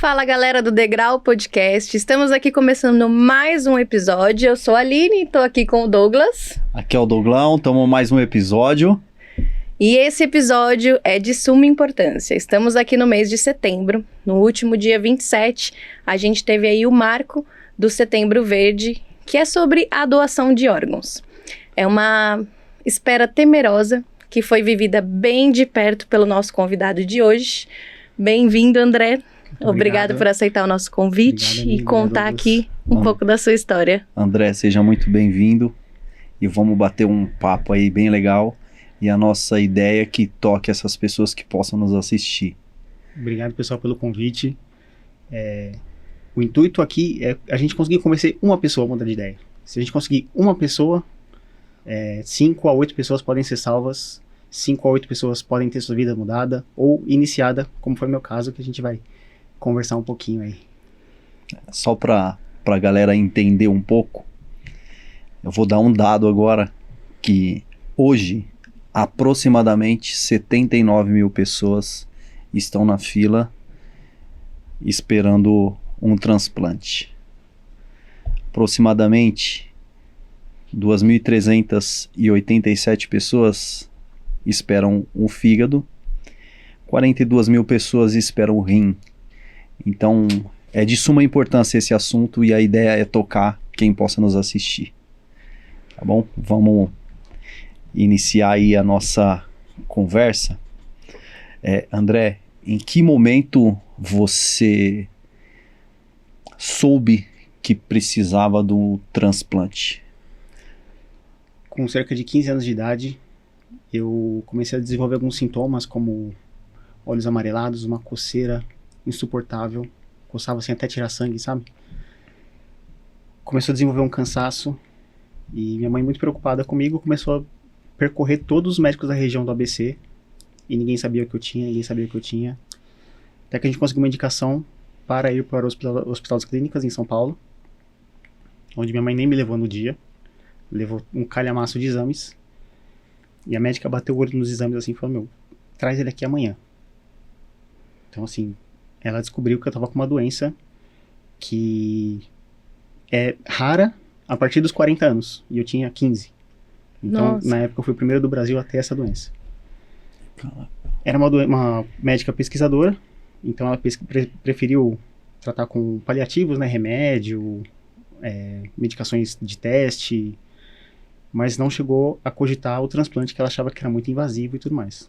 Fala galera do Degrau Podcast, estamos aqui começando mais um episódio. Eu sou a Aline, estou aqui com o Douglas. Aqui é o Douglão, estamos mais um episódio. E esse episódio é de suma importância. Estamos aqui no mês de setembro, no último dia 27, a gente teve aí o marco do Setembro Verde, que é sobre a doação de órgãos. É uma espera temerosa que foi vivida bem de perto pelo nosso convidado de hoje. Bem-vindo, André. Obrigado por aceitar o nosso convite e contar aqui um pouco da sua história. André, seja muito bem-vindo e vamos bater um papo aí bem legal. E a nossa ideia é que toque essas pessoas que possam nos assistir. Obrigado, pessoal, pelo convite. O intuito aqui é a gente conseguir convencer uma pessoa a mudar de ideia. Se a gente conseguir uma pessoa, 5 a 8 pessoas podem ser salvas, 5 a 8 pessoas podem ter sua vida mudada ou iniciada, como foi o meu caso, que a gente vai conversar um pouquinho aí. Só para a galera entender um pouco, eu vou dar um dado agora que hoje aproximadamente 79 mil pessoas estão na fila esperando um transplante. Aproximadamente 2.387 pessoas esperam um fígado, 42 mil pessoas esperam o rim. Então, é de suma importância esse assunto e a ideia é tocar quem possa nos assistir. Tá bom? Vamos iniciar aí a nossa conversa. André, em que momento você soube que precisava do transplante? Com cerca de 15 anos de idade, eu comecei a desenvolver alguns sintomas como olhos amarelados, uma coceira insuportável, coçava assim até tirar sangue, sabe? Começou a desenvolver um cansaço e minha mãe, muito preocupada comigo, começou a percorrer todos os médicos da região do ABC e ninguém sabia o que eu tinha, até que a gente conseguiu uma indicação para ir para o Hospital das Clínicas em São Paulo, onde minha mãe nem me levou no dia, levou um calhamaço de exames e a médica bateu o olho nos exames assim e falou: traz ele aqui amanhã. Então assim, ela descobriu que eu estava com uma doença que é rara a partir dos 40 anos. E eu tinha 15. Então, Nossa. Na época, eu fui o primeiro do Brasil a ter essa doença. Era uma médica pesquisadora. Então, ela preferiu tratar com paliativos, né? Remédio, medicações de teste. Mas não chegou a cogitar o transplante, que ela achava que era muito invasivo e tudo mais.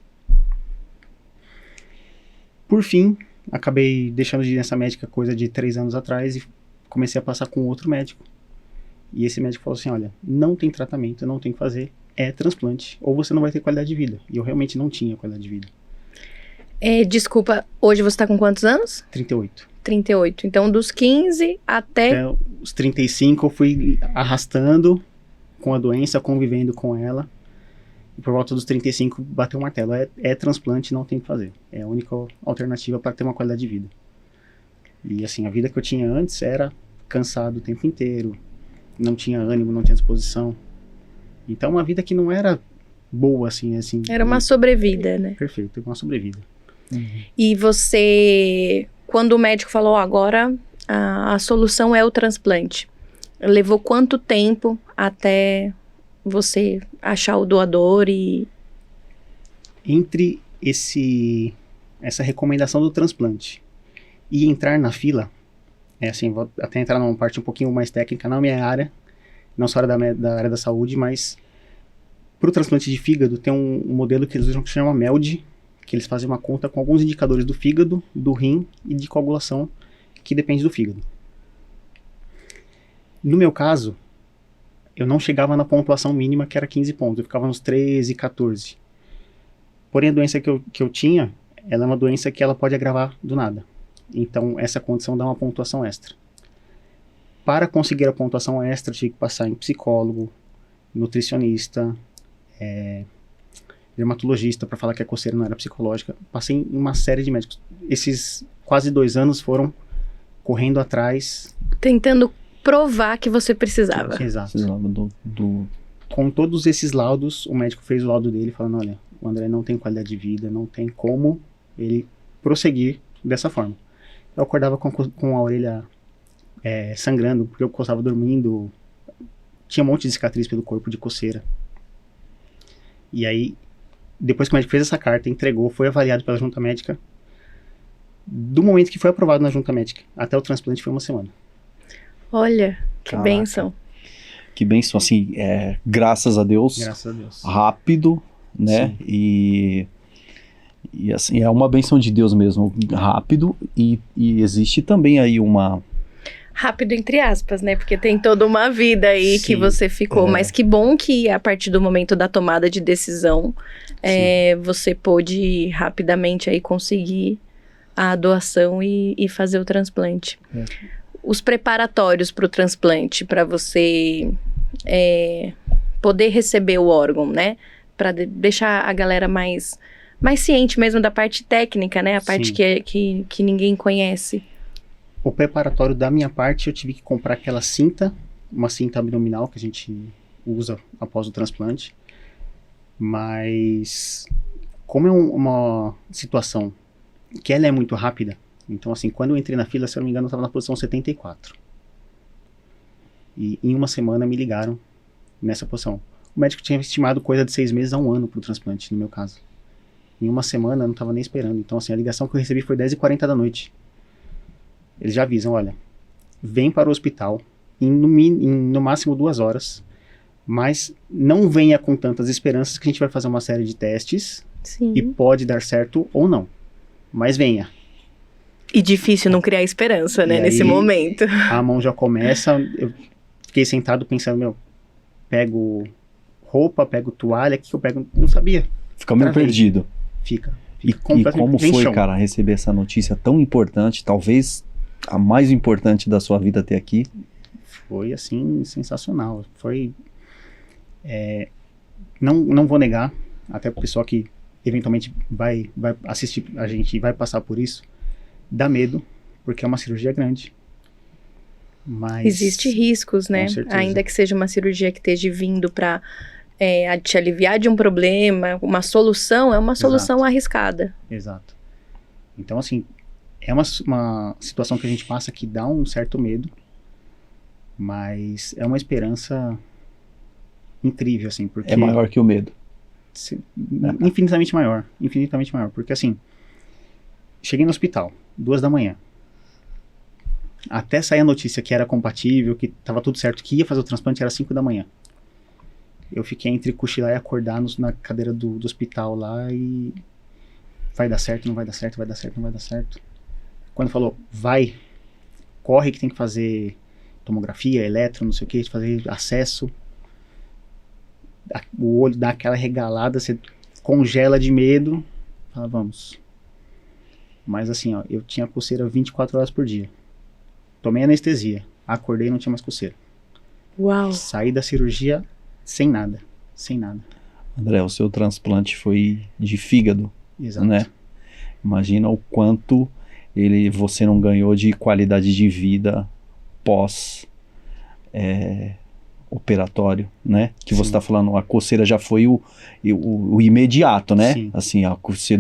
Por fim, acabei deixando de ir nessa médica coisa de 3 anos atrás e comecei a passar com outro médico. E esse médico falou assim: olha, não tem tratamento, não tem o que fazer, é transplante, ou você não vai ter qualidade de vida. E eu realmente não tinha qualidade de vida. Desculpa, hoje você está com quantos anos? 38. 38. Então, dos 15 até Os 35 eu fui arrastando com a doença, convivendo com ela. E por volta dos 35 bateu o martelo. É transplante, não tem o que fazer. É a única alternativa para ter uma qualidade de vida. E assim, a vida que eu tinha antes era cansado o tempo inteiro, não tinha ânimo, não tinha disposição. Então uma vida que não era boa, assim. Era uma sobrevida, né? Perfeito, uma sobrevida. E você, quando o médico falou, agora a solução é o transplante, levou quanto tempo até você achar o doador e... Entre essa recomendação do transplante e entrar na fila, vou até entrar numa parte um pouquinho mais técnica, não é minha área, não só da área da saúde, mas para o transplante de fígado tem um modelo que eles usam que se chama MELD, que eles fazem uma conta com alguns indicadores do fígado, do rim e de coagulação, que depende do fígado. No meu caso, eu não chegava na pontuação mínima, que era 15 pontos, eu ficava nos 13, 14. Porém, a doença que eu tinha, ela é uma doença que ela pode agravar do nada. Então, essa condição dá uma pontuação extra. Para conseguir a pontuação extra, eu tive que passar em psicólogo, nutricionista, dermatologista, para falar que a coceira não era psicológica. Passei em uma série de médicos. Esses quase 2 anos foram correndo atrás. Tentando provar que você precisava. Exato. Do... Com todos esses laudos, o médico fez o laudo dele falando: olha, o André não tem qualidade de vida, não tem como ele prosseguir dessa forma. Eu acordava com a orelha sangrando, porque eu estava dormindo. Tinha um monte de cicatriz pelo corpo, de coceira. E aí, depois que o médico fez essa carta, entregou, foi avaliado pela junta médica. Do momento que foi aprovado na junta médica até o transplante foi 1 semana. Olha, que Caraca. bênção. Que bênção, assim, graças a Deus, Graças a Deus. rápido, né? Sim. E assim, é uma bênção de Deus mesmo, rápido, e existe também aí uma... Rápido entre aspas, né? Porque tem toda uma vida aí que Sim, você ficou. Mas que bom que a partir do momento da tomada de decisão, você pôde rapidamente aí conseguir a doação e fazer o transplante. Os preparatórios para o transplante, para você poder receber o órgão, né? Para deixar a galera mais ciente mesmo da parte técnica, né? A parte que ninguém conhece. O preparatório da minha parte, eu tive que comprar aquela cinta, uma cinta abdominal que a gente usa após o transplante. Mas, como é uma situação que ela é muito rápida, então assim, quando eu entrei na fila, se eu não me engano, eu estava na posição 74. E em 1 semana me ligaram nessa posição. O médico tinha estimado coisa de 6 meses a 1 ano para o transplante, no meu caso. Em 1 semana eu não estava nem esperando. Então assim, a ligação que eu recebi foi 10h40 da noite. Eles já avisam, olha, vem para o hospital em no máximo 2 horas, mas não venha com tantas esperanças que a gente vai fazer uma série de testes. Sim. E pode dar certo ou não, mas venha. E difícil não criar esperança, né, E nesse aí, momento. A mão já começa, eu fiquei sentado pensando, pego roupa, pego toalha, o que eu pego? Não sabia. Fica meio Travei. perdido. Fica E como sem foi, chão. cara, receber essa notícia tão importante, talvez a mais importante da sua vida até aqui? Foi, assim, sensacional. Foi... Não vou negar, até pro pessoal que eventualmente vai assistir a gente e vai passar por isso, dá medo, porque é uma cirurgia grande. Mas... Existe riscos, né? Com certeza. Ainda que seja uma cirurgia que esteja vindo para te aliviar de um problema, uma solução, é uma solução arriscada. Exato. Então, assim, é uma situação que a gente passa que dá um certo medo, mas é uma esperança incrível, assim, porque... É maior que o medo. Infinitamente maior, porque assim, cheguei no hospital, 2 da manhã, até sair a notícia que era compatível, que tava tudo certo, que ia fazer o transplante, era 5 da manhã. Eu fiquei entre cochilar e acordar na cadeira do hospital lá e... Vai dar certo, não vai dar certo, vai dar certo, não vai dar certo. Quando falou, vai, corre que tem que fazer tomografia, eletro, não sei o que, fazer acesso. O olho dá aquela regalada, você congela de medo, fala, vamos. Mas assim, eu tinha coceira 24 horas por dia. Tomei anestesia, acordei e não tinha mais coceira. Uau! Saí da cirurgia sem nada. André, o seu transplante foi de fígado, Exato. né? Imagina o quanto você não ganhou de qualidade de vida pós operatório, né? Que você está falando, a coceira já foi o imediato, né? Sim. Assim, você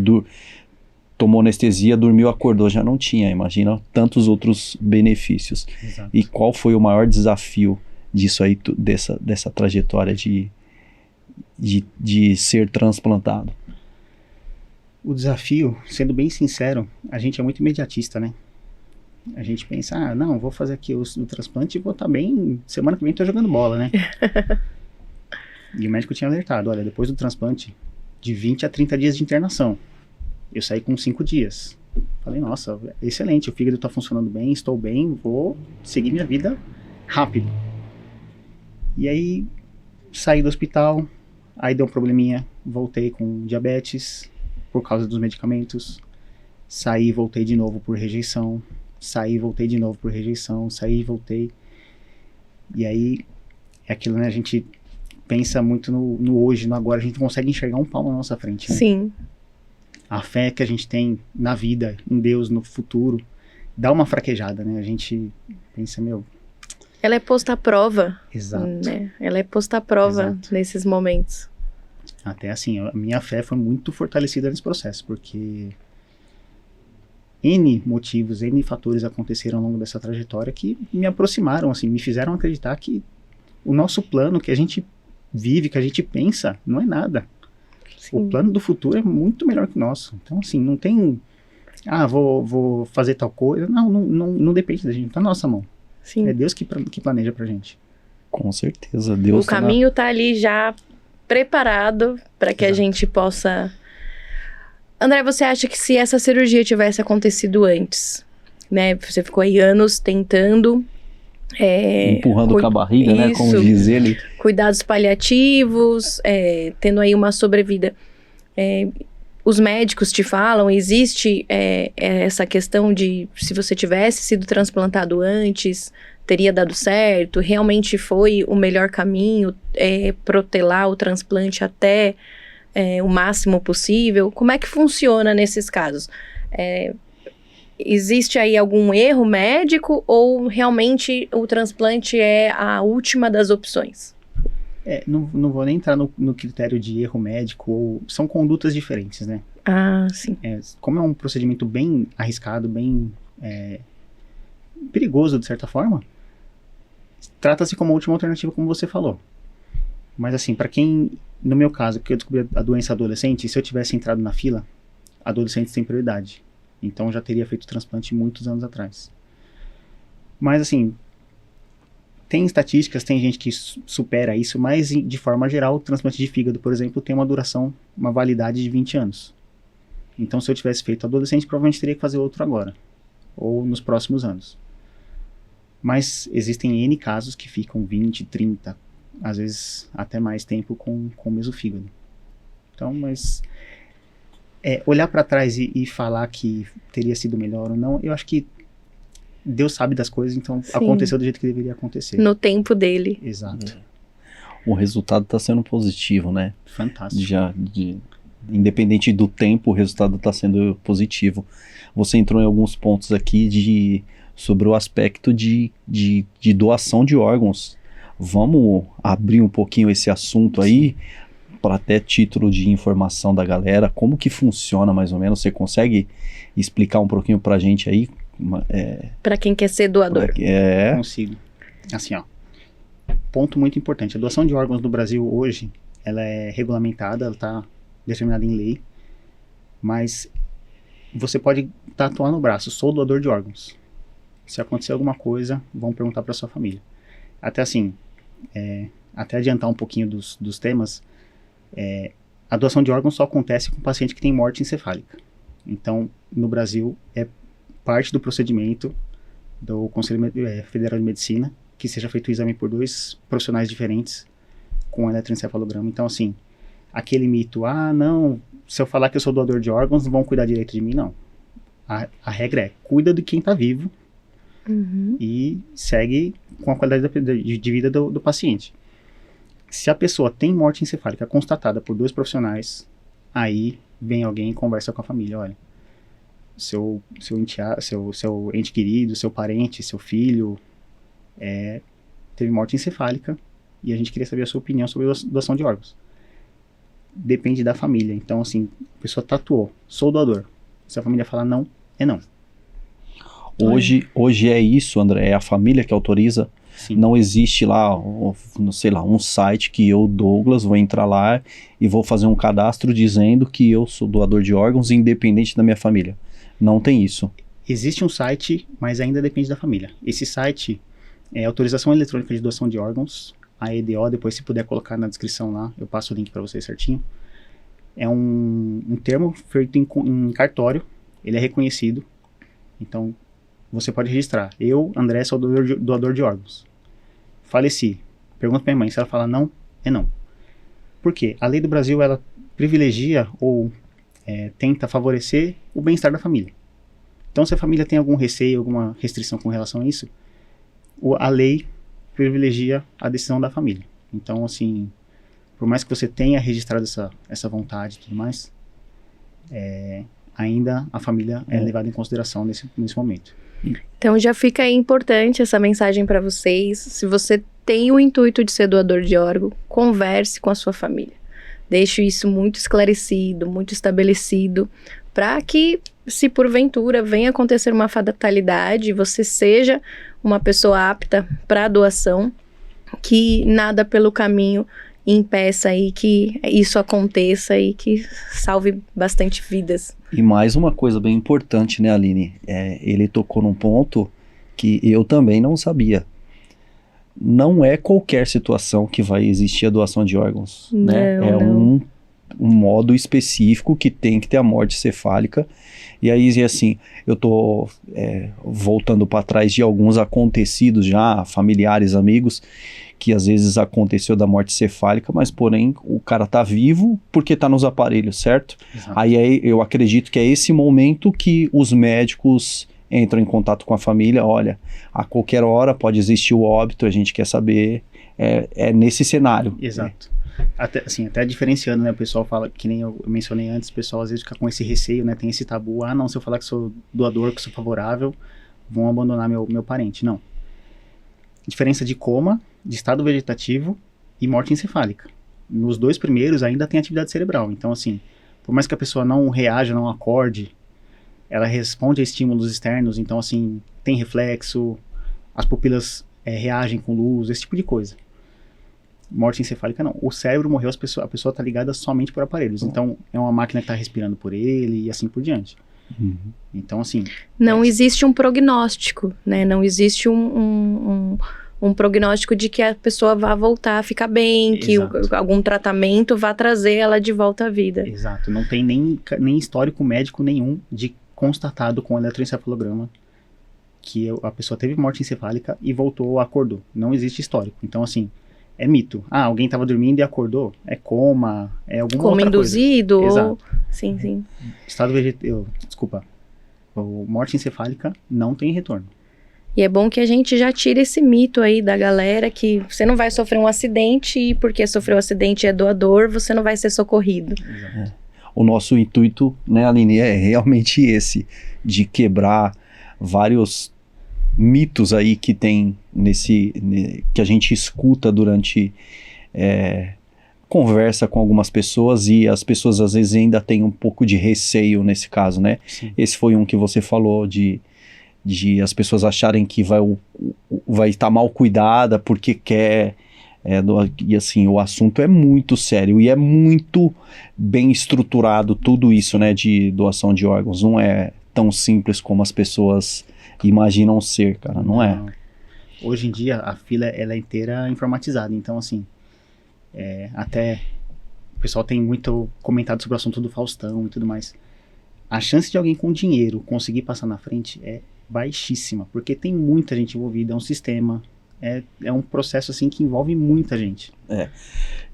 tomou anestesia, dormiu, acordou, já não tinha. Imagina tantos outros benefícios. Exato. E qual foi o maior desafio disso aí, dessa trajetória de ser transplantado? O desafio, sendo bem sincero, a gente é muito imediatista, né? A gente pensa, não, vou fazer aqui o transplante e vou estar bem, semana que vem tô jogando bola, né? E o médico tinha alertado, olha, depois do transplante, de 20 a 30 dias de internação. Eu saí com 5 dias. Falei, nossa, excelente, o fígado tá funcionando bem, estou bem, vou seguir minha vida rápido. E aí, saí do hospital, aí deu um probleminha, voltei com diabetes, por causa dos medicamentos. Saí e voltei de novo por rejeição. Saí, voltei de novo por rejeição, saí, voltei. E aí, é aquilo, né? A gente pensa muito no hoje, no agora. A gente não consegue enxergar um palmo na nossa frente, né? Sim. A fé que a gente tem na vida, em Deus, no futuro, dá uma fraquejada, né? A gente pensa, Ela é posta à prova. Exato. Né? Ela é posta à prova Exato. nesses momentos. Até assim, a minha fé foi muito fortalecida nesse processo, porque... N motivos, N fatores aconteceram ao longo dessa trajetória que me aproximaram, assim, me fizeram acreditar que o nosso plano, que a gente vive, que a gente pensa, não é nada. Sim. O plano do futuro é muito melhor que o nosso. Então, assim, não tem... vou fazer tal coisa. Não depende da gente, não tá na nossa mão. Sim. É Deus que planeja pra gente. Com certeza, Deus O caminho tá ali já preparado para que a gente possa... André, você acha que se essa cirurgia tivesse acontecido antes, né? Você ficou aí anos tentando... empurrando com a barriga, né? Como Isso. diz ele. Cuidados paliativos, tendo aí uma sobrevida. Os médicos te falam, existe essa questão de se você tivesse sido transplantado antes, teria dado certo, realmente foi o melhor caminho, protelar o transplante até o máximo possível. Como é que funciona nesses casos? Existe aí algum erro médico ou realmente o transplante é a última das opções? Não vou nem entrar no critério de erro médico, são condutas diferentes, né? Ah, sim. Como é um procedimento bem arriscado, bem perigoso de certa forma, trata-se como a última alternativa, como você falou. Mas assim, para quem, no meu caso, que eu descobri a doença adolescente, se eu tivesse entrado na fila, adolescentes têm prioridade. Então já teria feito transplante muitos anos atrás. Mas assim, tem estatísticas, tem gente que supera isso, mas de forma geral, o transplante de fígado, por exemplo, tem uma duração, uma validade de 20 anos. Então se eu tivesse feito adolescente, provavelmente teria que fazer outro agora, ou nos próximos anos. Mas existem N casos que ficam 20, 30, às vezes até mais tempo com o mesmo fígado. Então, mas... olhar para trás e falar que teria sido melhor ou não, eu acho que Deus sabe das coisas, então Sim. Aconteceu do jeito que deveria acontecer. No tempo dele. Exato. O resultado está sendo positivo, né? Fantástico. Independente do tempo, o resultado está sendo positivo. Você entrou em alguns pontos aqui sobre o aspecto de doação de órgãos. Vamos abrir um pouquinho esse assunto aí, para até título de informação da galera, como que funciona mais ou menos? Você consegue explicar um pouquinho pra gente aí? Para quem quer ser doador. Consigo. Assim, ponto muito importante. A doação de órgãos no Brasil hoje, ela é regulamentada, ela está determinada em lei, mas você pode tatuar no braço, sou doador de órgãos. Se acontecer alguma coisa, vão perguntar para sua família. Até assim, até adiantar um pouquinho dos temas, a doação de órgãos só acontece com paciente que tem morte encefálica. Então, no Brasil, é parte do procedimento do Conselho Federal de Medicina que seja feito o exame por 2 profissionais diferentes com eletroencefalograma. Então, assim, aquele mito, não, se eu falar que eu sou doador de órgãos, não vão cuidar direito de mim, não. A regra cuida de quem está vivo e segue com a qualidade de vida do paciente. Se a pessoa tem morte encefálica constatada por 2 profissionais, aí vem alguém e conversa com a família, olha, seu ente querido, seu parente, seu filho, teve morte encefálica e a gente queria saber a sua opinião sobre a doação de órgãos. Depende da família. Então, assim, a pessoa tatuou, sou doador. Se a família falar não, é não. Hoje é isso, André, é a família que autoriza. Sim. Não existe lá, sei lá, um site que eu, Douglas, vou entrar lá e vou fazer um cadastro dizendo que eu sou doador de órgãos independente da minha família. Não tem isso. Existe um site, mas ainda depende da família. Esse site é Autorização Eletrônica de Doação de Órgãos, a EDO, depois se puder colocar na descrição lá, eu passo o link para vocês certinho. É um termo feito em cartório, ele é reconhecido, então você pode registrar. Eu, André, sou doador de órgãos. Faleci. Pergunta pra minha mãe, se ela falar não, é não. Por quê? A lei do Brasil, ela privilegia ou tenta favorecer o bem-estar da família. Então, se a família tem algum receio, alguma restrição com relação a isso, a lei privilegia a decisão da família. Então, assim, por mais que você tenha registrado essa vontade e tudo mais, ainda a família é levada em consideração nesse momento. Então já fica aí importante essa mensagem para vocês. Se você tem o intuito de ser doador de órgão, converse com a sua família. Deixe isso muito esclarecido, muito estabelecido, para que, se porventura venha acontecer uma fatalidade, você seja uma pessoa apta para a doação, que nada pelo caminho impeça aí que isso aconteça e que salve bastante vidas. E mais uma coisa bem importante, né, Aline? Ele tocou num ponto que eu também não sabia. Não é qualquer situação que vai existir a doação de órgãos, né? É um modo específico que tem que ter a morte cefálica. E aí, assim, eu tô voltando para trás de alguns acontecidos já, familiares, amigos, que às vezes aconteceu da morte cefálica, mas porém o cara tá vivo porque tá nos aparelhos, certo? Exato. Aí eu acredito que é esse momento que os médicos entram em contato com a família, olha, a qualquer hora pode existir o óbito, a gente quer saber, é nesse cenário. Exato. Até diferenciando, né, o pessoal fala, que nem eu mencionei antes, o pessoal às vezes fica com esse receio, né, tem esse tabu, não, se eu falar que sou doador, que sou favorável, vão abandonar meu parente. Não. Diferença de coma, de estado vegetativo e morte encefálica. Nos 2 primeiros ainda tem atividade cerebral, então assim, por mais que a pessoa não reaja, não acorde, ela responde a estímulos externos, então assim, tem reflexo, as pupilas reagem com luz, esse tipo de coisa. Morte encefálica não. O cérebro morreu, a pessoa está ligada somente por aparelhos, então é uma máquina que está respirando por ele e assim por diante. Uhum. Então assim... Não existe um prognóstico, né? Não existe um prognóstico de que a pessoa vá voltar a ficar bem, que algum tratamento vá trazer ela de volta à vida. Exato. Não tem nem histórico médico nenhum de constatado com eletroencefalograma que a pessoa teve morte encefálica e voltou, acordou. Não existe histórico. Então, assim, é mito. Alguém estava dormindo e acordou. É coma, é alguma coma outra induzido, coisa. ou... Exato. Sim. Estado vegetativo, desculpa. Morte encefálica não tem retorno. E é bom que a gente já tire esse mito aí da galera que você não vai sofrer um acidente e porque sofreu um acidente e é doador, você não vai ser socorrido. Exato. O nosso intuito, né, Aline, é realmente esse, de quebrar vários mitos aí que tem que a gente escuta durante conversa com algumas pessoas, e as pessoas às vezes ainda têm um pouco de receio nesse caso, né? Sim. Esse foi um que você falou de as pessoas acharem que vai estar mal cuidada porque quer, e assim, o assunto é muito sério e é muito bem estruturado tudo isso, né, de doação de órgãos. Não é tão simples como as pessoas imaginam ser, cara, não é? Hoje em dia a fila ela é inteira informatizada, então assim, até o pessoal tem muito comentado sobre o assunto do Faustão e tudo mais. A chance de alguém com dinheiro conseguir passar na frente é baixíssima, porque tem muita gente envolvida, é um sistema, é um processo assim que envolve muita gente.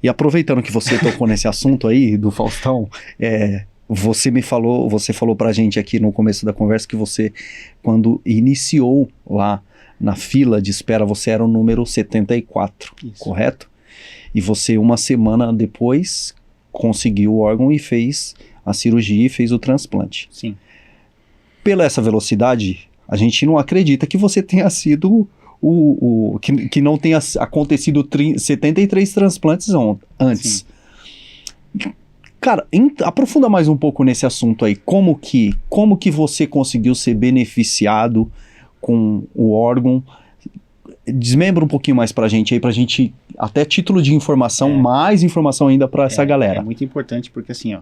E aproveitando que você tocou nesse assunto aí do Faustão, você falou pra gente aqui no começo da conversa que você, quando iniciou lá na fila de espera, você era o número 74, Isso. correto? E você, uma semana depois, conseguiu o órgão e fez a cirurgia e fez o transplante. Sim. Pela essa velocidade, a gente não acredita que você tenha sido que não tenha acontecido 73 transplantes antes. Sim. Cara, aprofunda mais um pouco nesse assunto aí. Como que você conseguiu ser beneficiado com o órgão? Desmembra um pouquinho mais pra gente aí, até título de informação, mais informação ainda pra essa galera. É muito importante porque assim,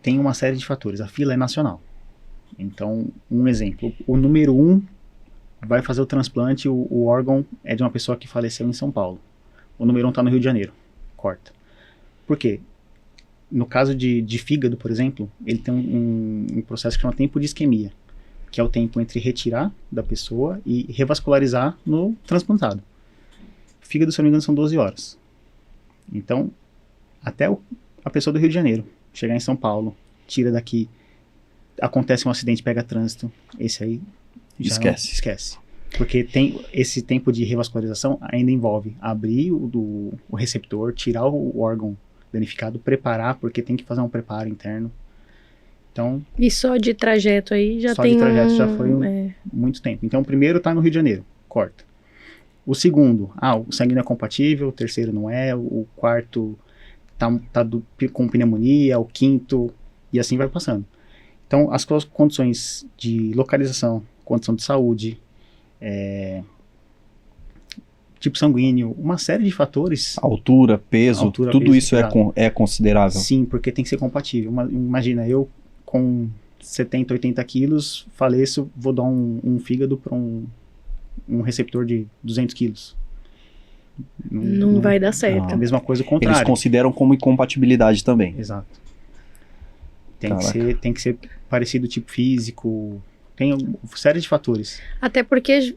tem uma série de fatores. A fila é nacional. Então, um exemplo, o número 1 vai fazer o transplante, o órgão é de uma pessoa que faleceu em São Paulo. O número 1 está no Rio de Janeiro. Corta. Por quê? No caso de fígado, por exemplo, ele tem um processo que chama tempo de isquemia, que é o tempo entre retirar da pessoa e revascularizar no transplantado. Fígado, se eu não me engano, são 12 horas. Então, até a pessoa do Rio de Janeiro chegar em São Paulo, tira daqui, acontece um acidente, pega trânsito, esse aí esquece. Porque tem esse tempo de revascularização ainda envolve abrir o receptor, tirar o órgão danificado, preparar, porque tem que fazer um preparo interno. Então, e só de trajeto aí já só tem de trajeto já foi muito tempo. Então o primeiro está no Rio de Janeiro, corta. O segundo, o sangue não é compatível, o terceiro não é, o quarto tá com pneumonia, o quinto, e assim vai passando. Então, as condições de localização, condição de saúde, tipo sanguíneo, uma série de fatores. Altura, peso, tudo peso, isso é considerável. Sim, porque tem que ser compatível. Imagina, eu com 70, 80 quilos, faleço, vou dar um fígado para um receptor de 200 quilos. Não vai dar certo. A mesma coisa o contrário. Eles consideram como incompatibilidade também. Exato. Tem que ser parecido tipo físico, tem uma série de fatores. Até porque,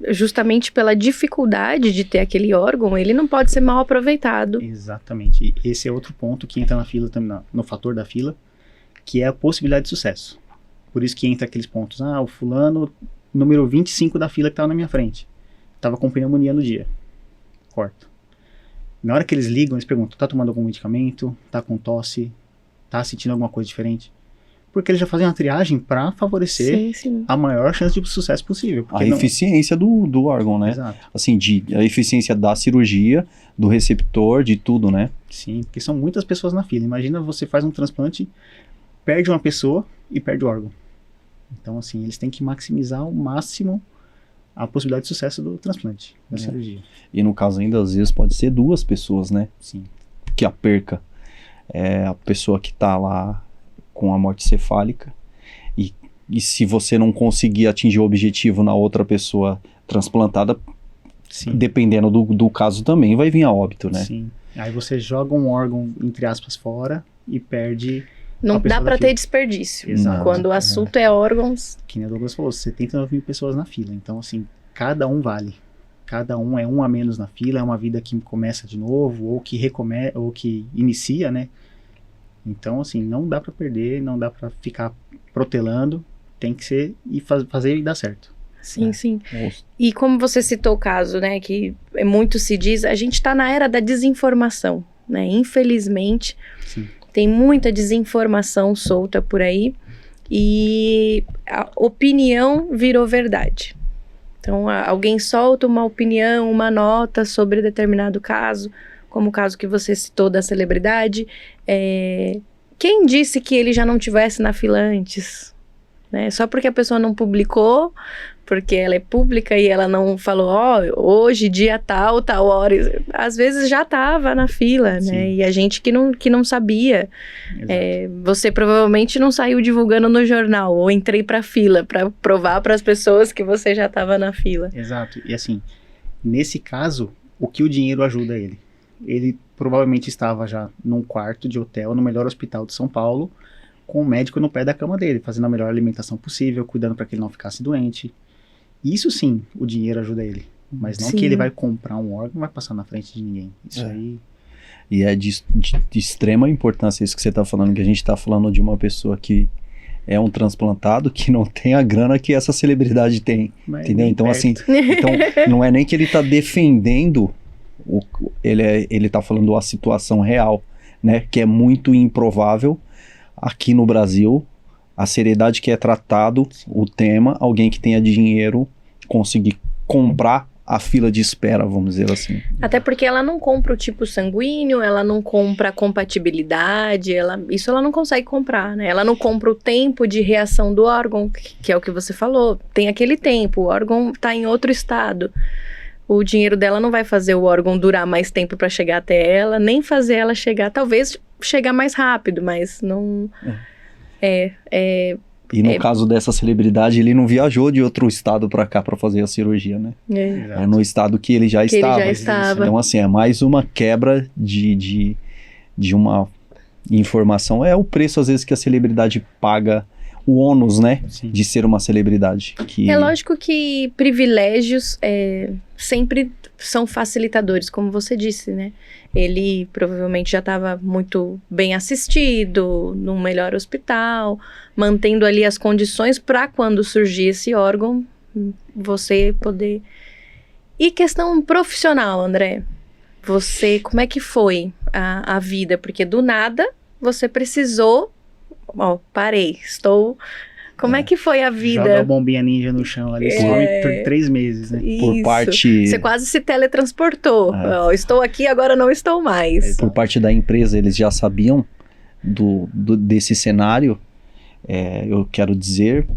justamente pela dificuldade de ter aquele órgão, ele não pode ser mal aproveitado. Exatamente. E esse é outro ponto que entra na fila, no fator da fila, que é a possibilidade de sucesso. Por isso que entra aqueles pontos. O fulano, número 25 da fila que estava na minha frente, estava com pneumonia no dia. Corta. Na hora que eles ligam, eles perguntam, tá tomando algum medicamento? Tá com tosse? Tá sentindo alguma coisa diferente? Porque eles já fazem uma triagem para favorecer a maior chance de sucesso possível. A eficiência do órgão, né? Exato. Assim, a eficiência da cirurgia, do receptor, de tudo, né? Sim, porque são muitas pessoas na fila. Imagina você faz um transplante, perde uma pessoa e perde o órgão. Então, assim, eles têm que maximizar ao máximo a possibilidade de sucesso do transplante, da cirurgia. E no caso ainda, às vezes, pode ser 2 pessoas, né? Sim. Que a perca. É a pessoa que tá lá com a morte cefálica e se você não conseguir atingir o objetivo na outra pessoa transplantada, dependendo do caso também vai vir a óbito, né? Sim. Aí você joga um órgão, entre aspas, fora e perde. Não dá para ter desperdício. Exato. Quando o assunto é órgãos. Que nem a Douglas falou, 79 mil pessoas na fila. Então, assim, cada um vale. Cada um é um a menos na fila, é uma vida que começa de novo, ou que inicia, né? Então, assim, não dá pra perder, não dá pra ficar protelando, tem que ser e fazer e dar certo. Sim, sim. E como você citou o caso, né, que muito se diz, a gente tá na era da desinformação, né? Infelizmente, tem muita desinformação solta por aí e a opinião virou verdade. Então, alguém solta uma opinião, uma nota sobre determinado caso, como o caso que você citou da celebridade. Quem disse que ele já não tivesse na fila antes? Né? Só porque a pessoa não publicou, porque ela é pública e ela não falou, hoje, dia tal hora. Às vezes já estava na fila, né? E a gente que não sabia. Você provavelmente não saiu divulgando no jornal, ou entrei para a fila para provar para as pessoas que você já estava na fila. Exato. E assim, nesse caso, o que o dinheiro ajuda ele? Ele provavelmente estava já num quarto de hotel, no melhor hospital de São Paulo, com o médico no pé da cama dele, fazendo a melhor alimentação possível, cuidando para que ele não ficasse doente. Isso sim, o dinheiro ajuda ele. Mas não que ele vai comprar um órgão e vai passar na frente de ninguém. Isso aí... E é de extrema importância isso que você está falando, que a gente está falando de uma pessoa que é um transplantado que não tem a grana que essa celebridade tem. Mas entendeu? Então, assim, não é nem que ele está defendendo, ele está falando a situação real, né? Que é muito improvável aqui no Brasil, a seriedade que é tratado o tema, alguém que tenha dinheiro conseguir comprar a fila de espera, vamos dizer assim. Até porque ela não compra o tipo sanguíneo, ela não compra a compatibilidade, isso ela não consegue comprar, né? Ela não compra o tempo de reação do órgão, que é o que você falou. Tem aquele tempo, o órgão está em outro estado. O dinheiro dela não vai fazer o órgão durar mais tempo para chegar até ela, nem fazer ela chegar, talvez chegar mais rápido, mas não... E no caso dessa celebridade, ele não viajou de outro estado para cá para fazer a cirurgia, né? É no estado que ele já estava. Ele já estava. Então, assim, é mais uma quebra de uma informação. É o preço, às vezes, que a celebridade paga, o ônus, né? Sim. De ser uma celebridade. É lógico que privilégios sempre são facilitadores, como você disse, né? Ele provavelmente já estava muito bem assistido, num melhor hospital, mantendo ali as condições para quando surgir esse órgão, você poder... E questão profissional, André? Como é que foi a vida? Porque do nada você precisou... parei, estou... Como é que foi a vida? Joga a bombinha ninja no chão ali, some por 3 meses, né? Isso. Por parte... Você quase se teletransportou. Estou aqui, agora não estou mais. Por parte da empresa, eles já sabiam desse cenário eu quero dizer,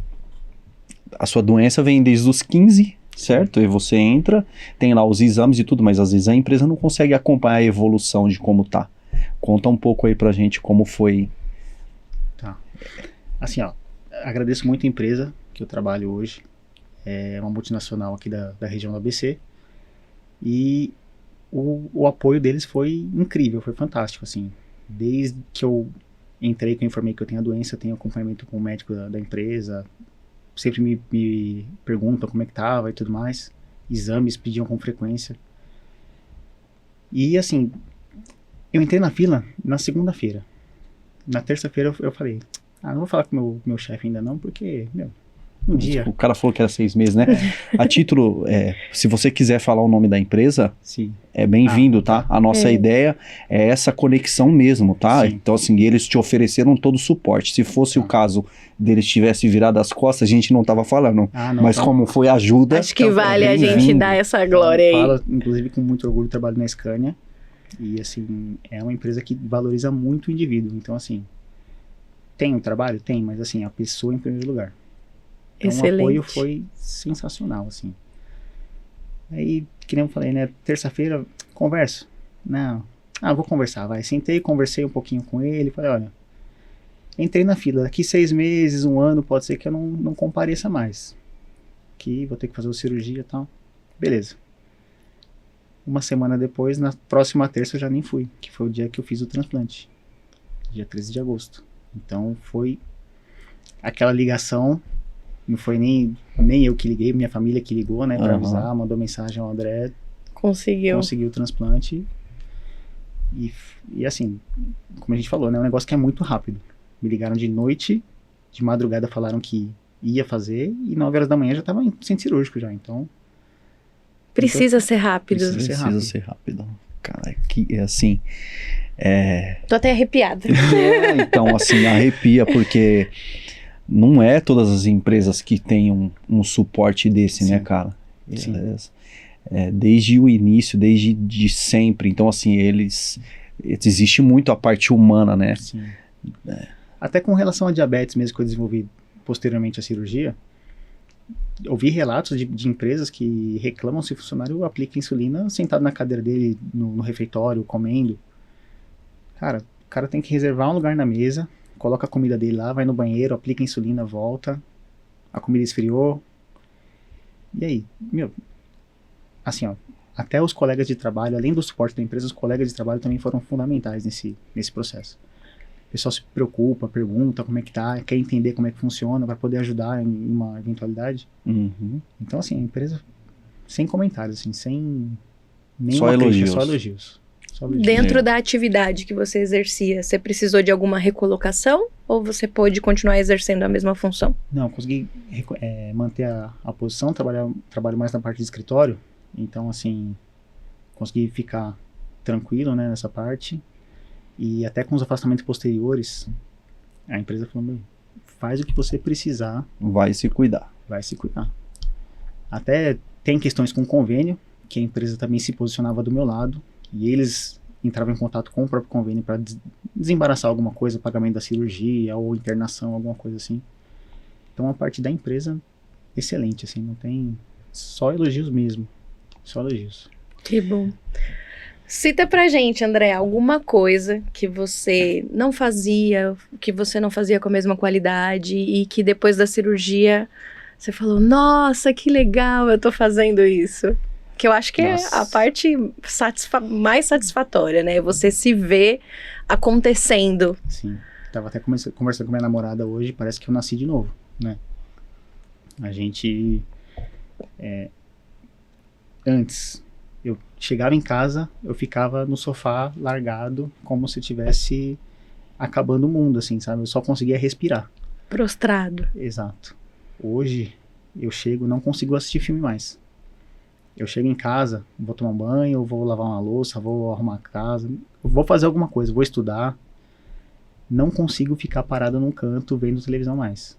a sua doença vem desde os 15, certo? E você entra, tem lá os exames e tudo, mas às vezes a empresa não consegue acompanhar a evolução de como tá. Conta um pouco aí pra gente como foi. Tá. Assim, ó, agradeço muito a empresa que eu trabalho hoje. É uma multinacional aqui da região do ABC. E o apoio deles foi incrível, foi fantástico, assim. Desde que eu entrei, que eu informei que eu tenho a doença, eu tenho acompanhamento com o médico da empresa. Sempre me perguntam como é que tava e tudo mais. Exames pediam com frequência. E, assim, eu entrei na fila na segunda-feira. Na terça-feira eu falei, não vou falar com o meu chefe ainda não, porque, um dia... O cara falou que era 6 meses, né? A título, se você quiser falar o nome da empresa, Sim. é bem-vindo, tá? A nossa ideia é essa conexão mesmo, tá? Sim. Então, assim, eles te ofereceram todo o suporte. Se fosse o caso deles tivesse virado as costas, a gente não tava falando. Não, mas como foi ajuda... Acho que vale a gente dar essa glória aí. Falo, inclusive, com muito orgulho, trabalho na Scania. E, assim, é uma empresa que valoriza muito o indivíduo. Então, assim, tem o trabalho? Tem, mas, assim, a pessoa em primeiro lugar. Então, excelente. O apoio foi sensacional, assim. Aí, que nem eu falei, né? Terça-feira, converso? Não. Vou conversar, vai. Sentei, conversei um pouquinho com ele. Falei, olha, entrei na fila. Daqui 6 meses, 1 ano, pode ser que eu não compareça mais. Que vou ter que fazer uma cirurgia e tal. Beleza. Uma semana depois, na próxima terça, eu já nem fui. Que foi o dia que eu fiz o transplante. Dia 13 de agosto. Então, foi aquela ligação... Não foi nem eu que liguei, minha família que ligou, né, pra avisar, mandou mensagem ao André. Conseguiu o transplante. E assim, como a gente falou, né, é um negócio que é muito rápido. Me ligaram de noite, de madrugada falaram que ia fazer, e 9 horas da manhã já tava em centro cirúrgico já, então... Precisa ser rápido. Precisa ser rápido. Cara, que é assim... Tô até arrepiada. Então, assim, arrepia, porque... Não é todas as empresas que têm um suporte desse, Sim. né, cara? Sim. Desde o início, desde de sempre. Então, assim, existe muito a parte humana, né? Sim. Até com relação a diabetes mesmo, que eu desenvolvi posteriormente à cirurgia, eu vi relatos de empresas que reclamam se o funcionário aplica insulina sentado na cadeira dele, no refeitório, comendo. Cara, o cara tem que reservar um lugar na mesa, coloca a comida dele lá, vai no banheiro, aplica insulina, volta, a comida esfriou. E aí, assim, ó, até os colegas de trabalho, além do suporte da empresa, os colegas de trabalho também foram fundamentais nesse processo. O pessoal se preocupa, pergunta como é que tá, quer entender como é que funciona, para poder ajudar em uma eventualidade. Uhum. Então, assim, a empresa, sem comentários, assim, sem nenhuma crítica, só elogios. Dentro da atividade que você exercia, você precisou de alguma recolocação ou você pôde continuar exercendo a mesma função? Não, consegui manter a posição, trabalho mais na parte de escritório, então assim, consegui ficar tranquilo, né, nessa parte, e até com os afastamentos posteriores, a empresa falou, faz o que você precisar. Vai se cuidar. Até tem questões com convênio, que a empresa também se posicionava do meu lado, e eles entravam em contato com o próprio convênio para desembaraçar alguma coisa, pagamento da cirurgia ou internação, alguma coisa assim. Então a parte da empresa, excelente, assim, não tem... Só elogios mesmo. Só elogios. Que bom. Cita pra gente, André, alguma coisa que você não fazia, que você não fazia com a mesma qualidade e que depois da cirurgia você falou, nossa, que legal, eu tô fazendo isso. Que eu acho que é a parte mais satisfatória, né? Você se vê acontecendo. Sim. Tava até conversando com minha namorada hoje, parece que eu nasci de novo, né? A gente... antes, eu chegava em casa, eu ficava no sofá largado, como se tivesse acabando o mundo, assim, sabe? Eu só conseguia respirar. Prostrado. Exato. Hoje, eu chego, não consigo assistir filme mais. Eu chego em casa, vou tomar um banho, vou lavar uma louça, vou arrumar a casa, vou fazer alguma coisa, vou estudar. Não consigo ficar parado num canto vendo televisão mais.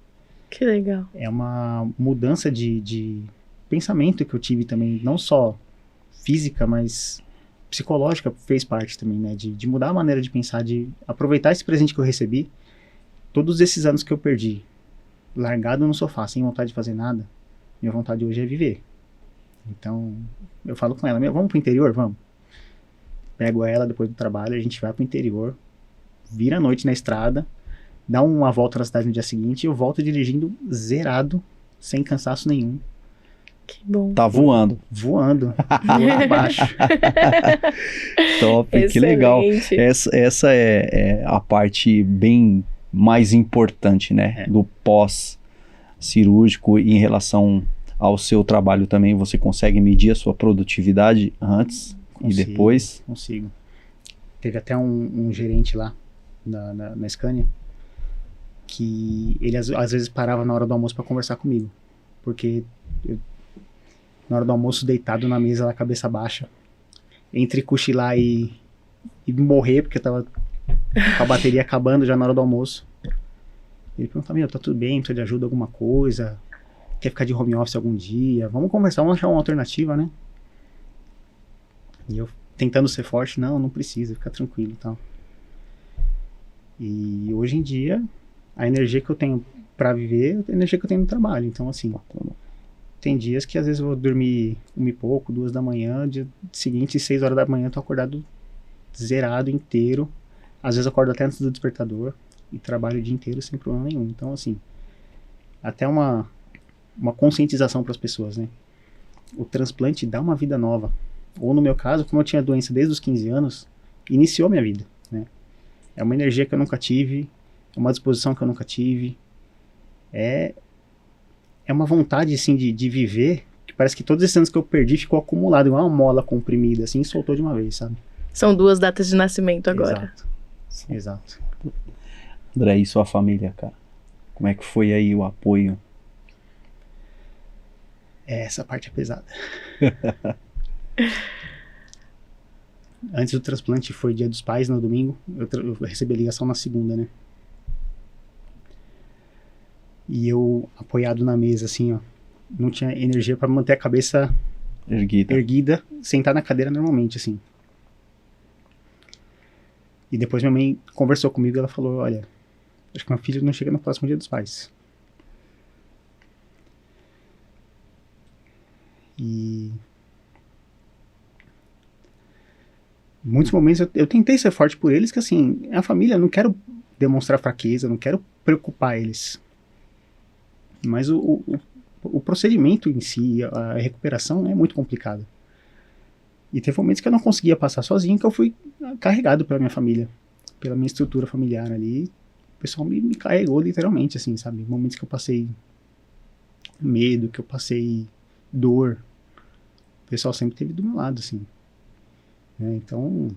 Que legal. É uma mudança de pensamento que eu tive também, não só física, mas psicológica fez parte também, né? De mudar a maneira de pensar, de aproveitar esse presente que eu recebi. todos esses anos que eu perdi, largado no sofá, sem vontade de fazer nada, minha vontade hoje é viver. Então, eu falo com ela, vamos pro interior? Vamos. Pego ela depois do trabalho, a gente vai pro interior, vira a noite na estrada, dá uma volta na cidade no dia seguinte e eu volto dirigindo zerado, sem cansaço nenhum. Que bom. Tá voando. Voando abaixo. Top, que legal. Excelente. Essa é a parte bem mais importante, né? Do pós-cirúrgico em relação ao seu trabalho também. Você consegue medir a sua produtividade antes e depois? Consigo. Teve até um gerente lá na Scania que ele às vezes parava na hora do almoço para conversar comigo. Porque na hora do almoço, deitado na mesa, lá, cabeça baixa, entre cochilar e morrer, porque eu tava com a bateria acabando já na hora do almoço. Ele perguntava, tá tudo bem, precisa de ajuda, alguma coisa? Quer ficar de home office algum dia? Vamos conversar, vamos achar uma alternativa, né? E eu tentando ser forte, não precisa, fica tranquilo e tal. E hoje em dia, a energia que eu tenho pra viver é a energia que eu tenho no trabalho. Então, assim, tem dias que às vezes eu vou dormir 1 e pouco, 2 da manhã, dia seguinte, 6 horas da manhã, eu tô acordado zerado, inteiro. Às vezes eu acordo até antes do despertador e trabalho o dia inteiro sem problema nenhum. Então, assim, até uma conscientização para as pessoas, né? O transplante dá uma vida nova. Ou no meu caso, como eu tinha doença desde os 15 anos, iniciou minha vida, né? É uma energia que eu nunca tive, é uma disposição que eu nunca tive, é uma vontade, assim, de viver, que parece que todos esses anos que eu perdi ficou acumulado, igual uma mola comprimida, assim, e soltou de uma vez, sabe? São 2 datas de nascimento agora. Exato. André, e sua família, cara? Como é que foi aí o apoio? Essa parte é pesada. Antes do transplante foi Dia dos Pais, no domingo. Eu recebi a ligação na segunda, né? E eu, apoiado na mesa, assim, ó, não tinha energia para manter a cabeça erguida, sentar na cadeira normalmente, assim. E depois minha mãe conversou comigo e ela falou, olha, acho que meu filho não chega no próximo Dia dos Pais. E em muitos momentos eu tentei ser forte por eles, que assim, a família, eu não quero demonstrar fraqueza, eu não quero preocupar eles. Mas o procedimento em si, a recuperação é muito complicada. E teve momentos que eu não conseguia passar sozinho, que eu fui carregado pela minha família, pela minha estrutura familiar ali. O pessoal me carregou literalmente, assim, sabe? Momentos que eu passei medo, que eu passei dor. O pessoal sempre esteve do meu lado, assim. Então,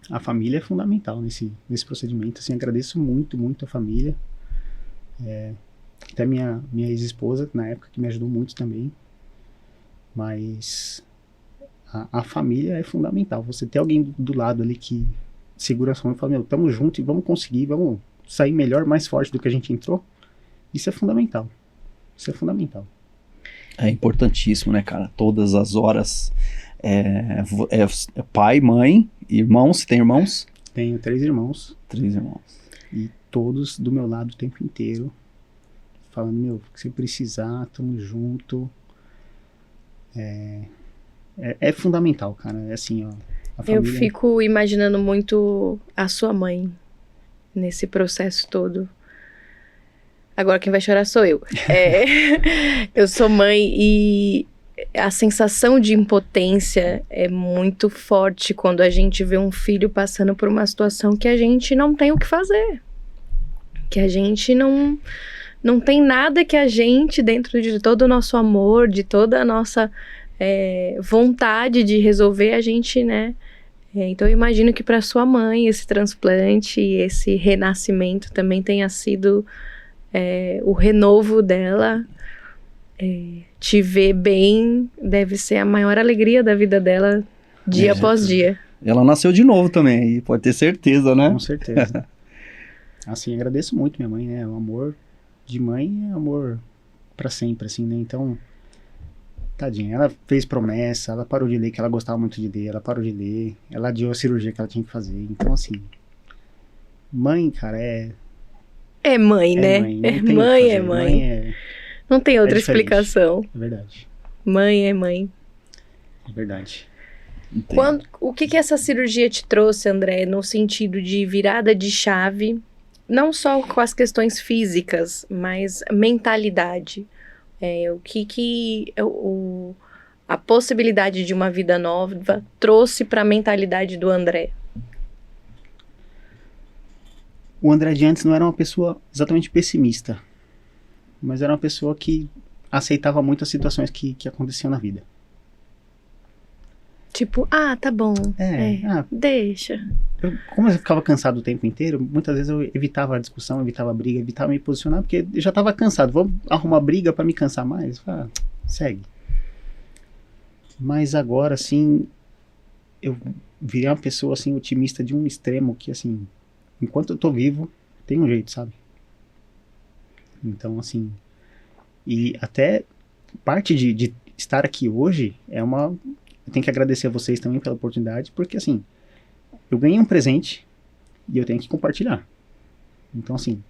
a família é fundamental nesse procedimento. Assim, agradeço muito, muito a família. Até minha ex-esposa, na época, que me ajudou muito também. Mas a família é fundamental. Você ter alguém do lado ali que segura a sua mão e fala, meu, tamo junto e vamos conseguir, vamos sair melhor, mais forte do que a gente entrou. Isso é fundamental. Isso é fundamental. É importantíssimo, né, cara? Todas as horas. Pai, mãe, irmãos. Você tem irmãos? Tenho 3 irmãos. 3 irmãos. E todos do meu lado o tempo inteiro. Falando, meu, se precisar, tamo junto. É fundamental, cara. É assim, ó. A família... Eu fico imaginando muito a sua mãe nesse processo todo. Agora quem vai chorar sou eu. Eu sou mãe e a sensação de impotência é muito forte quando a gente vê um filho passando por uma situação que a gente não tem o que fazer. Que a gente não tem nada que a gente, dentro de todo o nosso amor, de toda a nossa vontade de resolver, a gente, né? Então eu imagino que para sua mãe esse transplante e esse renascimento também tenha sido o renovo dela. Te ver bem deve ser a maior alegria da vida dela, dia após dia. Ela nasceu de novo também, pode ter certeza, né? Com certeza. Assim, agradeço muito minha mãe, né? O amor de mãe é amor pra sempre, assim, né? Então, tadinha, ela fez promessa, ela parou de ler, que ela gostava muito de ler, ela parou de ler, ela adiou a cirurgia que ela tinha que fazer. Então, assim, mãe, cara, é É mãe, né? Não É tem o que mãe, fazer. é mãe. É, Não tem outra diferente. explicação. é verdade. Mãe é mãe. É verdade. O que essa cirurgia te trouxe, André, no sentido de virada de chave, não só com as questões físicas, mas mentalidade? A possibilidade de uma vida nova trouxe para a mentalidade do André? O André de antes não era uma pessoa exatamente pessimista, mas era uma pessoa que aceitava muito as situações que aconteciam na vida. Tipo, tá bom. Deixa. Como eu ficava cansado o tempo inteiro, muitas vezes eu evitava a discussão, evitava a briga, evitava me posicionar, porque eu já estava cansado. Vou arrumar briga para me cansar mais? Segue. Mas agora, assim, eu virei uma pessoa, assim, otimista de um extremo que, assim, enquanto eu tô vivo, tem um jeito, sabe? Então, assim, e até parte de estar aqui hoje eu tenho que agradecer a vocês também pela oportunidade, porque, assim, eu ganhei um presente e eu tenho que compartilhar. Então, assim,